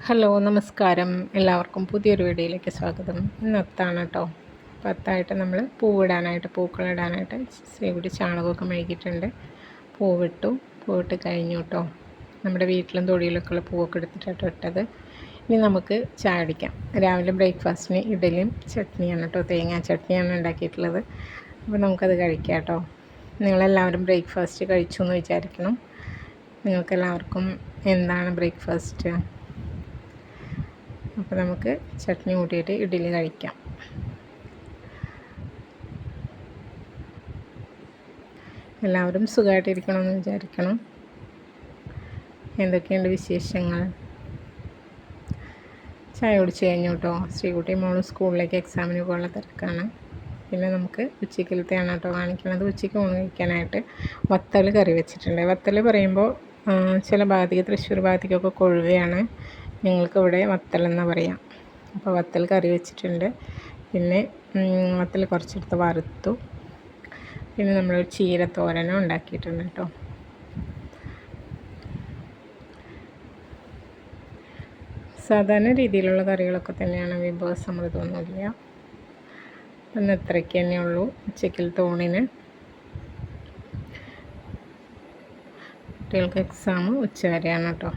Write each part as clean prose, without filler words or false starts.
Hello നമസ്കാരം. എല്ലാവർക്കും പുതിയൊരു വീഡിയോയിലേക്ക് സ്വാഗതം. ഇന്നത്താണ് കേട്ടോ. പത്തായിട്ട് നമ്മൾ പൂക്കളിടാനായിട്ട് ഇവിടെ ചാണകമൊക്കെ മെഴുകിയിട്ടുണ്ട്. പൂവിട്ട് കഴിഞ്ഞു കേട്ടോ. നമ്മുടെ വീട്ടിലും തൊടിയിലൊക്കെ ഉള്ള പൂവൊക്കെ എടുത്തിട്ടാണ് ഇട്ടത്. ഇനി നമുക്ക് ചായ അടിക്കാം. രാവിലെ ബ്രേക്ക്ഫാസ്റ്റിന് ഇഡലിയും ചട്നിയാണ് കേട്ടോ. തേങ്ങാ ചട്നിയാണ് ഉണ്ടാക്കിയിട്ടുള്ളത്. അപ്പോൾ നമുക്കത് കഴിക്കാം കേട്ടോ. നിങ്ങളെല്ലാവരും ബ്രേക്ക്ഫാസ്റ്റ് കഴിച്ചു എന്ന് വിചാരിക്കണം. നിങ്ങൾക്കെല്ലാവർക്കും എന്താണ് ബ്രേക്ക്ഫാസ്റ്റ്? അപ്പോൾ നമുക്ക് ചട്നി കൂട്ടിയിട്ട് ഇഡ്ഡലി കഴിക്കാം. എല്ലാവരും സുഖമായിട്ടിരിക്കണമെന്ന് വിചാരിക്കണം. എന്തൊക്കെയുണ്ട് വിശേഷങ്ങൾ? ചായ കുടിച്ച് കഴിഞ്ഞു കേട്ടോ. ശ്രീകുട്ടി മോളും സ്കൂളിലേക്ക് എക്സാമിന് പോകാനുള്ള തിരക്കാണ്. പിന്നെ നമുക്ക് ഉച്ചക്കലത്തെയാണ് കേട്ടോ കാണിക്കുന്നത്. ഉച്ചയ്ക്ക് ഊണ് കഴിക്കാനായിട്ട് വത്തൽ കറി വെച്ചിട്ടുണ്ട്. വത്തൽ പറയുമ്പോൾ ചില ഭാഗത്തേക്ക് തൃശ്ശൂർ ഭാഗത്തേക്കൊക്കെ കൊഴുവയാണ്, ഞങ്ങൾക്കിവിടെ വത്തൽ എന്ന് പറയാം. അപ്പോൾ വത്തൽ കറി വെച്ചിട്ടുണ്ട്. പിന്നെ വത്തൽ കുറച്ചെടുത്ത് വറുത്തു. പിന്നെ നമ്മളൊരു ചീരത്തോരനും ഉണ്ടാക്കിയിട്ടുണ്ട് കേട്ടോ. സാധാരണ രീതിയിലുള്ള കറികളൊക്കെ തന്നെയാണ്, വിഭവസമൃദ്ധമൊന്നുമില്ല. ഇന്ന് ഇത്രയ്ക്ക് തന്നെയുള്ളൂ ഉച്ചക്കലത്തെ ഊണിന്. കുട്ടികൾക്ക് എക്സാം ഉച്ചവരെയാണ് കേട്ടോ.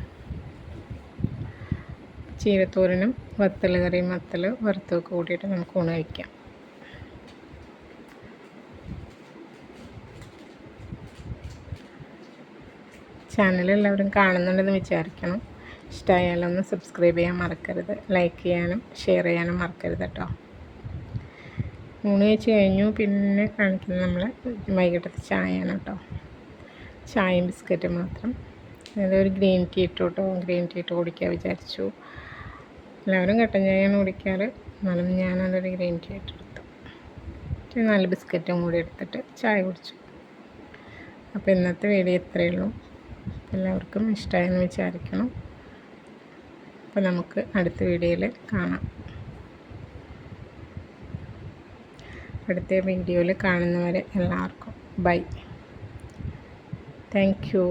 ചീരത്തോരനും വത്തൽ കറിയും വത്തൽ വറുത്തൊക്കെ കൂട്ടിയിട്ട് നമുക്ക് ഊണ് കഴിക്കാം. ചാനൽ എല്ലാവരും കാണുന്നുണ്ടെന്ന് വിചാരിക്കണം. ഇഷ്ടമായാലൊന്ന് സബ്സ്ക്രൈബ് ചെയ്യാൻ മറക്കരുത്. ലൈക്ക് ചെയ്യാനും ഷെയർ ചെയ്യാനും മറക്കരുത് കേട്ടോ. ഊണ് കഴിച്ച് കഴിഞ്ഞു. പിന്നെ കാണിക്കുന്നത് നമ്മൾ വൈകിട്ടത്തെ ചായയാണ് കേട്ടോ. ചായയും ബിസ്ക്കറ്റും മാത്രം. അതൊരു ഗ്രീൻ ടീ ഇട്ടു കേട്ടോ. ഗ്രീൻ ടീ ഇട്ട് കുടിക്കാൻ വിചാരിച്ചു. എല്ലാവരും കട്ടൻ ചായയാണ് കുടിക്കാറ്, എന്നാലും ഞാനതൊരു ഗ്രീൻ ടീ ഇട്ടെടുത്തു. 4 ബിസ്ക്കറ്റും കൂടി എടുത്തിട്ട് ചായ കുടിച്ചു. അപ്പോൾ ഇന്നത്തെ വീഡിയോ ഇത്രയേ ഉള്ളൂ. എല്ലാവർക്കും ഇഷ്ടമായെന്ന് വിചാരിക്കണം. അപ്പോൾ നമുക്ക് അടുത്ത വീഡിയോയിൽ കാണാം. അടുത്ത വീഡിയോയിൽ കാണുന്നവരെ എല്ലാവർക്കും ബൈ. Thank you.